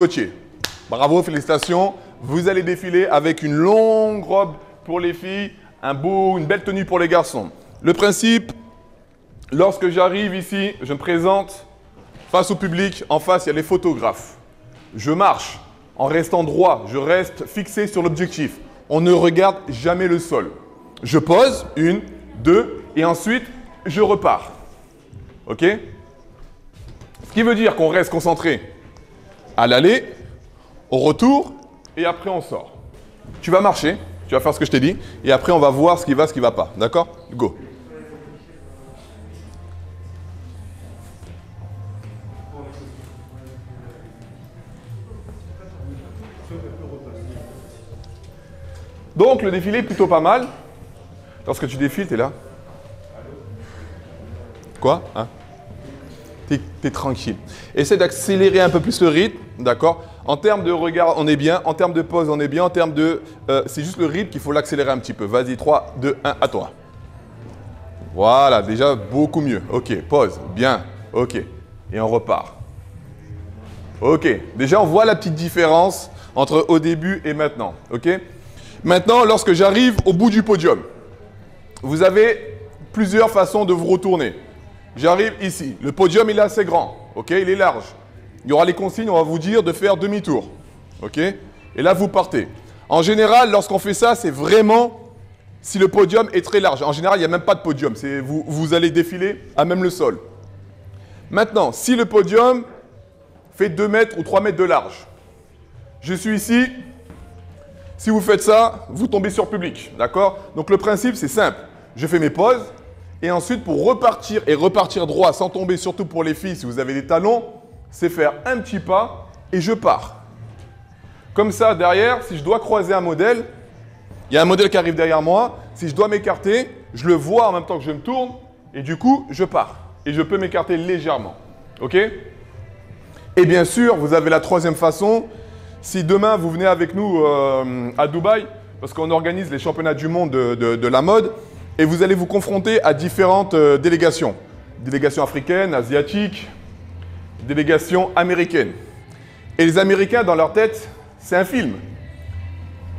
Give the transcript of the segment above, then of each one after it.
Coaché. Bravo, félicitations. Vous allez défiler avec une longue robe pour les filles, une belle tenue pour les garçons. Le principe, lorsque j'arrive ici, je me présente face au public. En face, il y a les photographes. Je marche en restant droit. Je reste fixé sur l'objectif. On ne regarde jamais le sol. Je pose, 1, 2, et ensuite, je repars. OK? Ce qui veut dire qu'on reste concentré à l'aller, au retour, et après on sort. Tu vas marcher, tu vas faire ce que je t'ai dit, et après on va voir ce qui va, ce qui ne va pas. D'accord? Go. Donc le défilé est plutôt pas mal. Lorsque tu défiles, tu es là. Quoi? Hein? T'es tranquille. Essaie d'accélérer un peu plus le rythme, d'accord? En termes de regard, on est bien. En termes de pause, on est bien. En termes de... c'est juste le rythme qu'il faut l'accélérer un petit peu. Vas-y, 3, 2, 1, à toi. Voilà, déjà beaucoup mieux. Ok, pause, bien. Ok, et on repart. Ok, déjà on voit la petite différence entre au début et maintenant. Ok? Maintenant, lorsque j'arrive au bout du podium, vous avez plusieurs façons de vous retourner. J'arrive ici. Le podium, il est assez grand. Ok, il est large. Il y aura les consignes, on va vous dire de faire demi-tour. Ok? Et là, vous partez. En général, lorsqu'on fait ça, c'est vraiment si le podium est très large. En général, il n'y a même pas de podium. Vous allez défiler à même le sol. Maintenant, si le podium fait 2 mètres ou 3 mètres de large, je suis ici. Si vous faites ça, vous tombez sur public. D'accord? Donc, le principe, c'est simple. Je fais mes pauses. Et ensuite, pour repartir et repartir droit sans tomber, surtout pour les filles, si vous avez des talons, c'est faire un petit pas et je pars. Comme ça, derrière, si je dois croiser un modèle, il y a un modèle qui arrive derrière moi. Si je dois m'écarter, je le vois en même temps que je me tourne et du coup, je pars. Et je peux m'écarter légèrement. OK? Et bien sûr, vous avez la troisième façon. Si demain, vous venez avec nous à Dubaï, parce qu'on organise les championnats du monde de la mode, et vous allez vous confronter à différentes délégations. Délégations africaines, asiatiques, délégations américaines. Et les Américains, dans leur tête, c'est un film.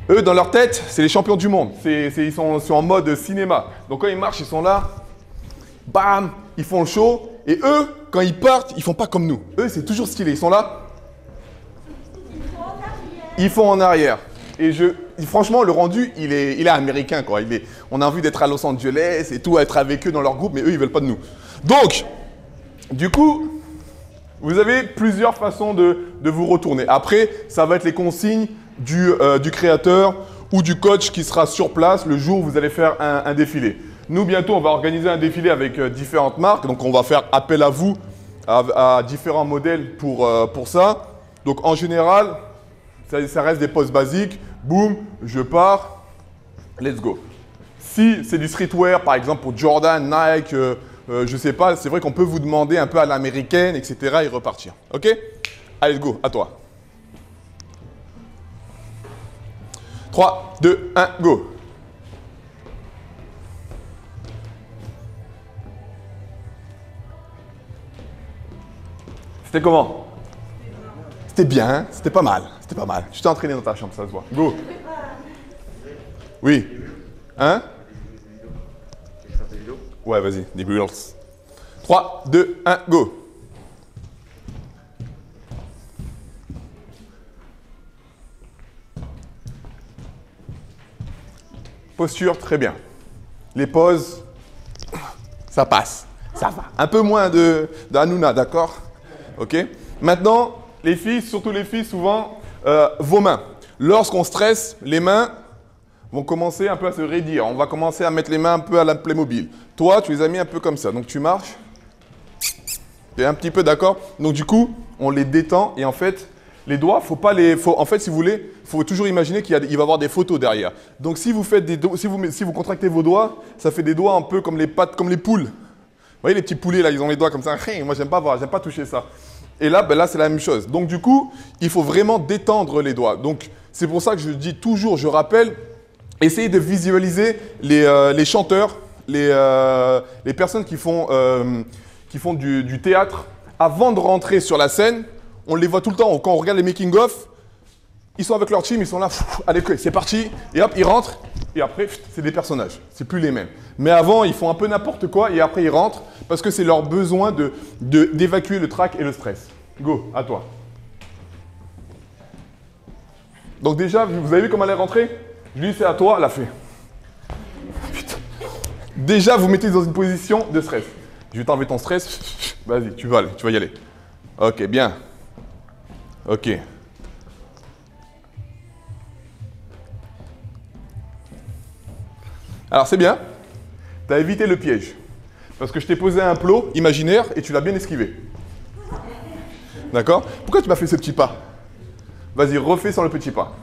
Eux, dans leur tête, c'est les champions du monde. Ils sont en mode cinéma. Donc quand ils marchent, ils sont là. Bam, ils font le show. Et eux, quand ils partent, ils font pas comme nous. Eux, c'est toujours stylé. Ils sont là. Ils font en arrière. Et franchement, le rendu, il est américain, quoi. On a envie d'être à Los Angeles et tout, être avec eux dans leur groupe, mais eux, ils ne veulent pas de nous. Donc, du coup, vous avez plusieurs façons de vous retourner. Après, ça va être les consignes du créateur ou du coach qui sera sur place le jour où vous allez faire un défilé. Nous, bientôt, on va organiser un défilé avec différentes marques. Donc, on va faire appel à vous, à différents modèles pour ça. Donc, en général, ça reste des poses basiques. Boum, je pars, let's go. Si c'est du streetwear, par exemple pour Jordan, Nike, je ne sais pas, c'est vrai qu'on peut vous demander un peu à l'américaine, etc. et repartir. OK? Allez, let's go, à toi. 3, 2, 1, go. C'était comment? C'était bien, hein? C'était pas mal. C'était pas mal. Tu t'es entraîné dans ta chambre, ça se voit. Go. Oui. Hein? Ouais, vas-y, des grills. 3, 2, 1, go. Posture, très bien. Les poses, ça passe. Ça va. Un peu moins de Hanouna, d'accord? OK? Maintenant, les filles, surtout les filles, souvent, vos mains. Lorsqu'on stresse, les mains vont commencer un peu à se raidir. On va commencer à mettre les mains un peu à la Playmobil. Toi, tu les as mis un peu comme ça. Donc, tu marches. Tu es un petit peu d'accord? Donc, du coup, on les détend. Et en fait, les doigts, en fait, si vous voulez, il faut toujours imaginer qu'il va y avoir des photos derrière. Donc, si vous contractez vos doigts, ça fait des doigts un peu comme les pattes, comme les poules. Vous voyez les petits poulets, là, ils ont les doigts comme ça. Moi, j'aime pas toucher ça. Et là, là c'est la même chose. Donc, du coup, il faut vraiment détendre les doigts. Donc, c'est pour ça que je dis toujours, je rappelle, essayez de visualiser les chanteurs, les personnes qui font du théâtre. Avant de rentrer sur la scène, on les voit tout le temps. Quand on regarde les making-of, ils sont avec leur team, ils sont là, allez, c'est parti. Et hop, ils rentrent. Et après, c'est des personnages. C'est plus les mêmes. Mais avant, ils font un peu n'importe quoi et après, ils rentrent parce que c'est leur besoin d'évacuer le trac et le stress. Go, à toi. Donc déjà, vous avez vu comment elle est rentrée? Lui, c'est à toi, elle a fait. Putain. Déjà, vous mettez dans une position de stress. Je vais t'enlever ton stress. Vas-y, tu vas y aller. Ok, bien. Ok. Alors, c'est bien. Tu as évité le piège. Parce que je t'ai posé un plot imaginaire et tu l'as bien esquivé. D'accord? Pourquoi tu m'as fait ce petit pas? Vas-y, refais sans le petit pas.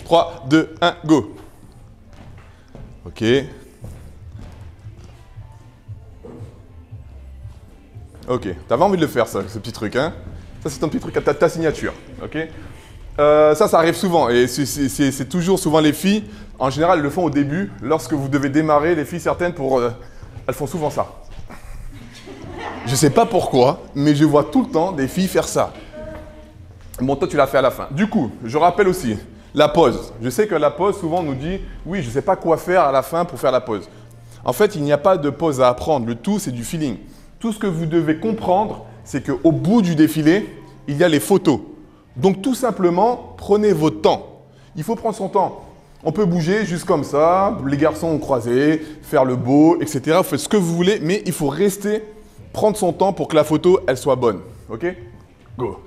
3, 2, 1, go. Ok. Ok. T'avais envie de le faire, ça, ce petit truc, hein? Ça, c'est ton petit truc à ta signature. Ok? Ça arrive souvent. Et c'est toujours souvent les filles. En général, elles le font au début. Lorsque vous devez démarrer, les filles certaines, elles font souvent ça. Je ne sais pas pourquoi, mais je vois tout le temps des filles faire ça. Bon, toi, tu l'as fait à la fin. Du coup, je rappelle aussi, la pause. Je sais que la pause, souvent, on nous dit « Oui, je ne sais pas quoi faire à la fin pour faire la pause. » En fait, il n'y a pas de pause à apprendre. Le tout, c'est du feeling. Tout ce que vous devez comprendre, c'est qu'au bout du défilé, il y a les photos. Donc, tout simplement, prenez votre temps. Il faut prendre son temps. On peut bouger juste comme ça, les garçons ont croisé, faire le beau, etc. Vous faites ce que vous voulez, mais il faut rester, prendre son temps pour que la photo, elle soit bonne. Ok? Go!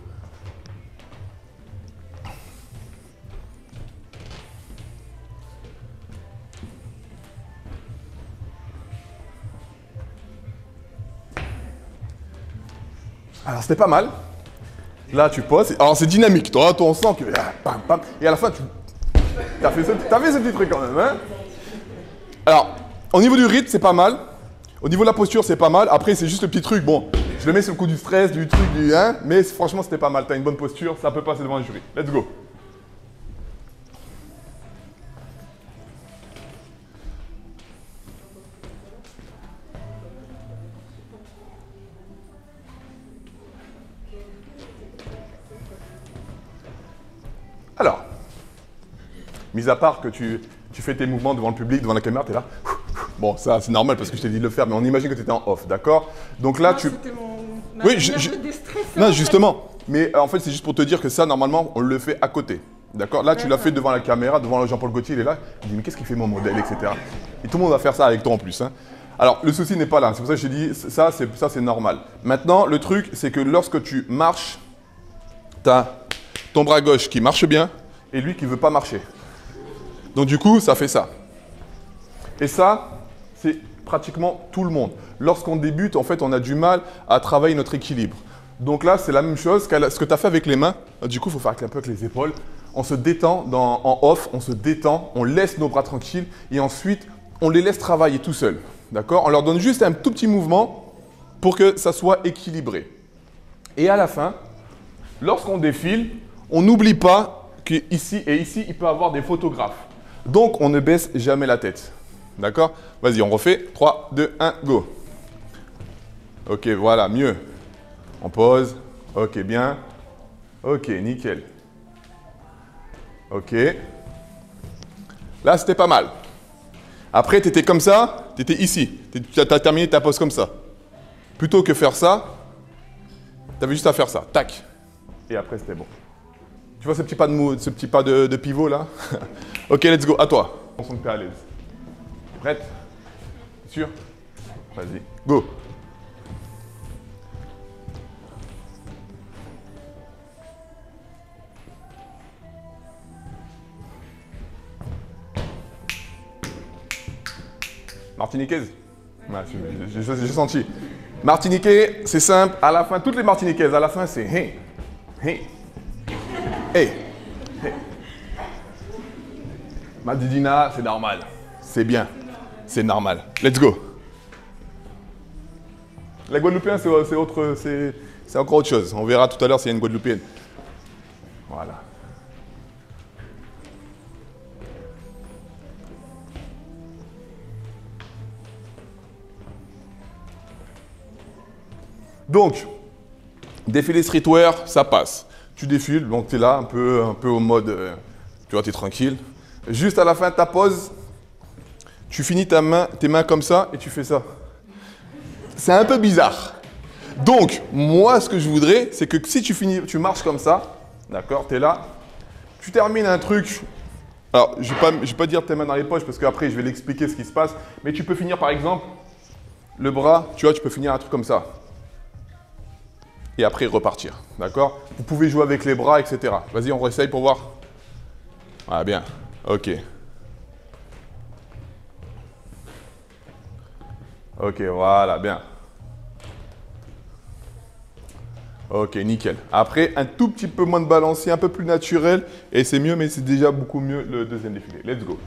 Alors, c'était pas mal. Là, tu poses. Alors, c'est dynamique. Toi, on sent que... Pam, pam. Et à la fin, t'as fait ce petit truc quand même. Hein? Alors, au niveau du rythme, c'est pas mal. Au niveau de la posture, c'est pas mal. Après, c'est juste le petit truc. Bon, je le mets sur le coup du stress, du truc, hein. Mais franchement, c'était pas mal. T'as une bonne posture. Ça peut passer devant le jury. Let's go. Alors, mis à part que tu fais tes mouvements devant le public, devant la caméra, tu es là. Bon, ça, c'est normal parce que je t'ai dit de le faire, mais on imagine que tu étais en off, d'accord? Donc là, tu... Oui, non, justement. Mais en fait, c'est juste pour te dire que ça, normalement, on le fait à côté. D'accord? Là, tu l'as fait devant la caméra, devant Jean-Paul Gaultier, il est là. Il dit, mais qu'est-ce qu'il fait mon modèle, etc. Et tout le monde va faire ça avec toi en plus. Hein. Alors, le souci n'est pas là. C'est pour ça que je t'ai dit, ça, c'est normal. Maintenant, le truc, c'est que lorsque tu marches, tu as ton bras gauche qui marche bien et lui qui ne veut pas marcher. Donc, du coup, ça fait ça. Et ça, c'est pratiquement tout le monde. Lorsqu'on débute, en fait, on a du mal à travailler notre équilibre. Donc là, c'est la même chose que ce que tu as fait avec les mains. Du coup, il faut faire un peu avec les épaules. On se détend en off, on se détend, on laisse nos bras tranquilles et ensuite, on les laisse travailler tout seuls. D'accord? On leur donne juste un tout petit mouvement pour que ça soit équilibré. Et à la fin, lorsqu'on défile, on n'oublie pas qu'ici et ici, il peut y avoir des photographes. Donc, on ne baisse jamais la tête. D'accord? Vas-y, on refait. 3, 2, 1, go. Ok, voilà, mieux. On pose. Ok, bien. Ok, nickel. Ok. Là, c'était pas mal. Après, tu étais comme ça, tu étais ici. Tu as terminé ta pose comme ça. Plutôt que faire ça, tu avais juste à faire ça. Tac. Et après, c'était bon. Tu vois ce petit pas de pivot là? Ok, let's go. À toi. On sent que tu es à l'aise. Prête? Sûr? Vas-y. Go. Martiniquaise? Ouais, j'ai senti. Martiniquais, c'est simple. À la fin, toutes les martiniquaises, à la fin, c'est hey, hey, hey, hey. Madidina, c'est normal. C'est bien. C'est normal. Let's go. La Guadeloupéenne, c'est encore autre chose. On verra tout à l'heure s'il y a une Guadeloupéenne. Voilà. Donc, défilé streetwear, ça passe. Tu défiles, donc tu es là, un peu au mode, tu vois, tu es tranquille. Juste à la fin de ta pause, tu finis tes mains comme ça et tu fais ça. C'est un peu bizarre. Donc, moi, ce que je voudrais, c'est que si tu marches comme ça, d'accord, tu es là, tu termines un truc. Alors, je ne vais pas dire tes mains dans les poches parce qu'après, je vais l'expliquer ce qui se passe. Mais tu peux finir, par exemple, le bras, tu vois, tu peux finir un truc comme ça. Et après, repartir, d'accord? Vous pouvez jouer avec les bras, etc. Vas-y, on réessaye pour voir. Ah, bien. Ok. Ok, voilà, bien. Ok, nickel. Après, un tout petit peu moins de balancier, un peu plus naturel. Et c'est mieux, mais c'est déjà beaucoup mieux le deuxième défilé. Let's go.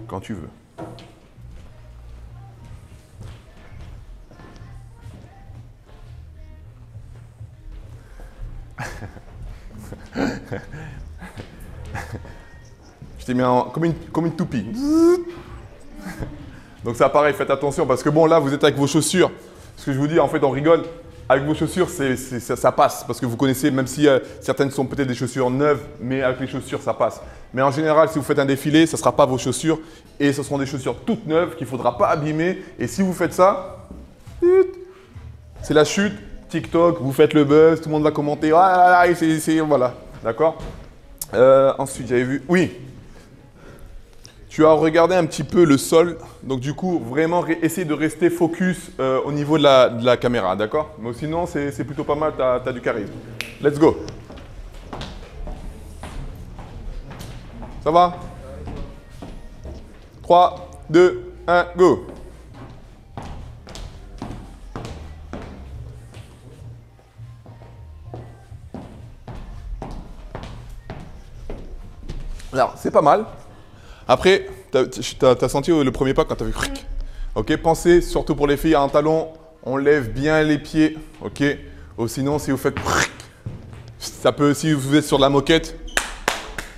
Quand tu veux. Je t'ai mis comme une toupie. Donc ça pareil, faites attention parce que bon là vous êtes avec vos chaussures. Ce que je vous dis en fait on rigole. Avec vos chaussures ça passe parce que vous connaissez même si certaines sont peut-être des chaussures neuves mais avec les chaussures ça passe. Mais en général si vous faites un défilé ça ne sera pas vos chaussures et ce seront des chaussures toutes neuves qu'il ne faudra pas abîmer. Et si vous faites ça, c'est la chute. TikTok, vous faites le buzz, tout le monde va commenter. Ah, voilà, d'accord. Ensuite j'avais vu, oui. Tu as regardé un petit peu le sol, donc du coup, vraiment essayer de rester focus au niveau de la caméra, d'accord? Mais sinon, c'est plutôt pas mal, tu as du charisme. Let's go. Ça va? 3, 2, 1, go. Alors, c'est pas mal. Après, tu as senti le premier pas quand tu as vu. Ok, pensez surtout pour les filles à un talon, on lève bien les pieds. Ok, ou sinon, si vous faites. Ça peut, si vous êtes sur la moquette,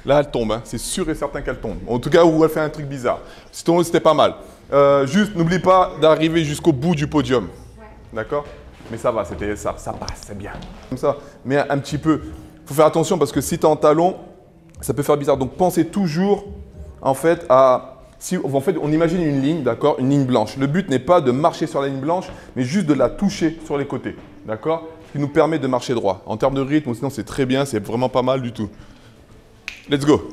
là elle tombe. Hein. C'est sûr et certain qu'elle tombe. En tout cas, où elle fait un truc bizarre. Sinon, c'était pas mal. Juste, n'oublie pas d'arriver jusqu'au bout du podium. D'accord? Mais ça va, ça passe, c'est bien. Comme ça, mais un petit peu. Il faut faire attention parce que si tu es en talon, ça peut faire bizarre. Donc, pensez toujours. En fait, on imagine une ligne, d'accord, une ligne blanche. Le but n'est pas de marcher sur la ligne blanche, mais juste de la toucher sur les côtés, d'accord? Ce qui nous permet de marcher droit. En termes de rythme, sinon c'est très bien, c'est vraiment pas mal du tout. Let's go.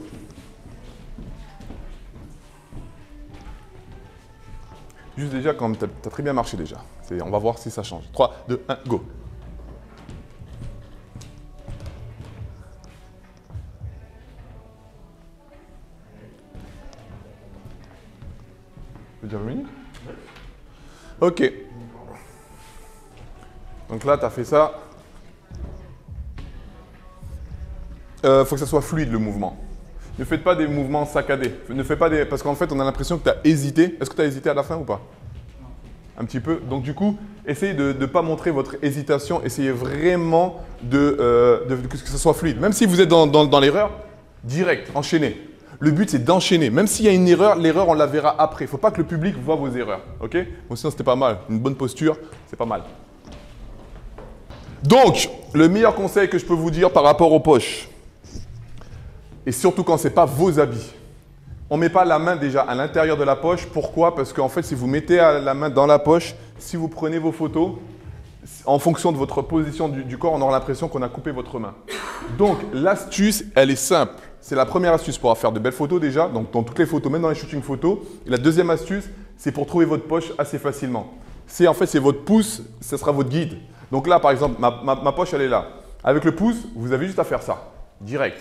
Juste déjà, quand tu as très bien marché déjà. On va voir si ça change. 3, 2, 1, go. Déjà 20 minutes? Ok. Donc là, tu as fait ça. Faut que ça soit fluide le mouvement. Ne faites pas des mouvements saccadés. Ne faites pas parce qu'en fait, on a l'impression que tu as hésité. Est-ce que tu as hésité à la fin ou pas? Un petit peu. Donc du coup, essayez de ne pas montrer votre hésitation. Essayez vraiment que ça soit fluide. Même si vous êtes dans l'erreur, direct, enchaînez. Le but, c'est d'enchaîner. Même s'il y a une erreur, l'erreur, on la verra après. Il ne faut pas que le public voit vos erreurs. Ok? Bon, sinon, c'était pas mal. Une bonne posture, c'est pas mal. Donc, le meilleur conseil que je peux vous dire par rapport aux poches, et surtout quand ce n'est pas vos habits, on ne met pas la main déjà à l'intérieur de la poche. Pourquoi? Parce qu'en fait, si vous mettez la main dans la poche, si vous prenez vos photos, en fonction de votre position du corps, on aura l'impression qu'on a coupé votre main. Donc, l'astuce, elle est simple. C'est la première astuce pour faire de belles photos déjà, donc dans toutes les photos, même dans les shootings photos. Et la deuxième astuce, c'est pour trouver votre poche assez facilement. En fait, c'est votre pouce, ce sera votre guide. Donc là, par exemple, ma poche, elle est là. Avec le pouce, vous avez juste à faire ça, direct.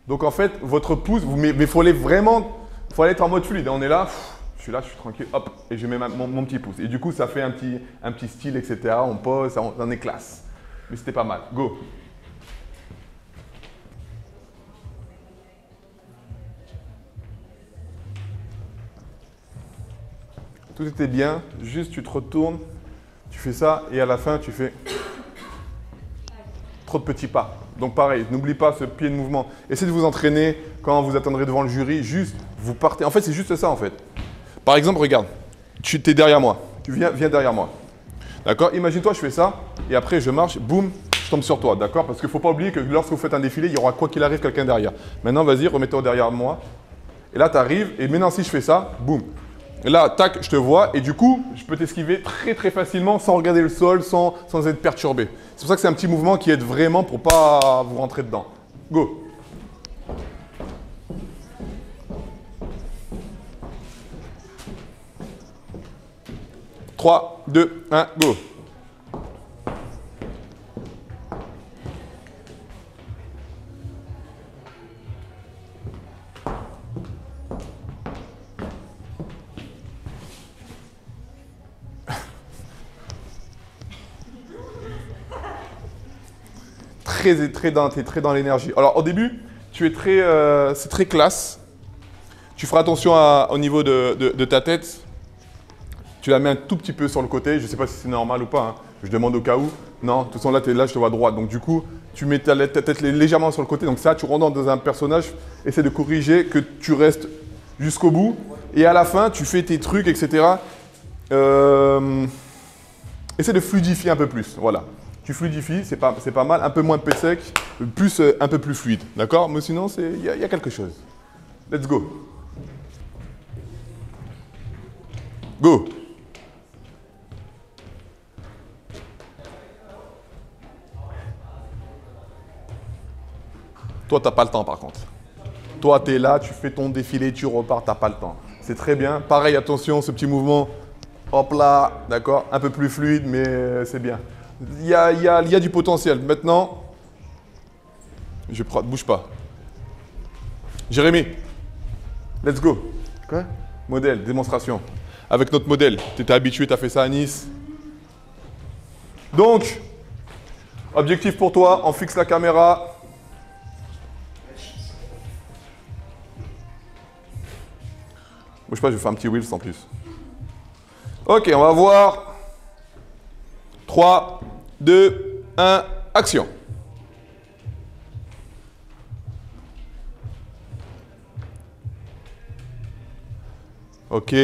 Donc en fait, votre pouce, mais il faut aller être en mode fluide. On est là, je suis tranquille, hop, et je mets mon petit pouce. Et du coup, ça fait un petit style, etc. On pose, on est classe. Mais c'était pas mal. Go! Tout était bien, juste tu te retournes, tu fais ça et à la fin tu fais trop de petits pas. Donc pareil, n'oublie pas ce pied de mouvement. Essayez de vous entraîner quand vous attendrez devant le jury, juste vous partez. En fait, c'est juste ça en fait. Par exemple, regarde, tu es derrière moi. Tu viens derrière moi. D'accord? Imagine-toi, je fais ça, et après je marche, boum, je tombe sur toi. D'accord? Parce qu'il ne faut pas oublier que lorsque vous faites un défilé, il y aura quoi qu'il arrive quelqu'un derrière. Maintenant, vas-y, remets-toi derrière moi. Et là, tu arrives, et maintenant, si je fais ça, boum. Et là, tac, je te vois, et du coup, je peux t'esquiver très très facilement sans regarder le sol, sans être perturbé. C'est pour ça que c'est un petit mouvement qui aide vraiment pour ne pas vous rentrer dedans. Go! « 3, 2, 1, go !» T'es très dans l'énergie. Alors au début, c'est très classe. Tu feras attention au niveau de ta tête. Tu la mets un tout petit peu sur le côté. Je ne sais pas si c'est normal ou pas. Hein. Je demande au cas où. Non, de toute façon là, je te vois droite. Donc du coup, tu mets ta tête légèrement sur le côté. Donc ça, tu rentres dans un personnage. Essaie de corriger que tu restes jusqu'au bout. Et à la fin, tu fais tes trucs, etc. Essaie de fluidifier un peu plus. Voilà. Tu fluidifies, c'est pas mal, un peu moins sec, plus un peu plus fluide, d'accord? Mais sinon, il y a quelque chose. Let's go. Go. Toi, tu n'as pas le temps par contre. Toi, tu es là, tu fais ton défilé, tu repars, tu n'as pas le temps. C'est très bien. Pareil, attention, ce petit mouvement, hop là, d'accord? Un peu plus fluide, mais c'est bien. Il y a du potentiel. Maintenant, bouge pas. Jérémy, let's go. Quoi? Modèle, démonstration. Avec notre modèle. Tu étais habitué, tu as fait ça à Nice. Donc, objectif pour toi, on fixe la caméra. Bouge pas, je vais faire un petit wheels en plus. Ok, on va voir. 3, 2, 1, action. Ok.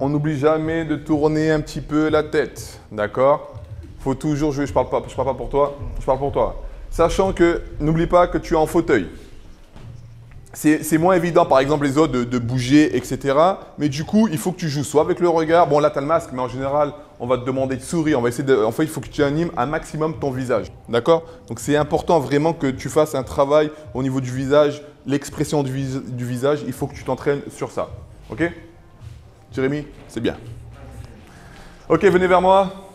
On n'oublie jamais de tourner un petit peu la tête. D'accord? Faut toujours jouer. Je parle pas pour toi. Je parle pour toi. Sachant que, n'oublie pas que tu es en fauteuil. C'est moins évident, par exemple, les autres, de bouger, etc. Mais du coup, il faut que tu joues soit avec le regard. Bon, là, tu as le masque, mais en général, on va te demander de sourire. En fait, il faut que tu animes un maximum ton visage. D'accord? Donc, c'est important vraiment que tu fasses un travail au niveau du visage, l'expression du visage. Il faut que tu t'entraînes sur ça. OK? Jérémy, c'est bien. OK, venez vers moi.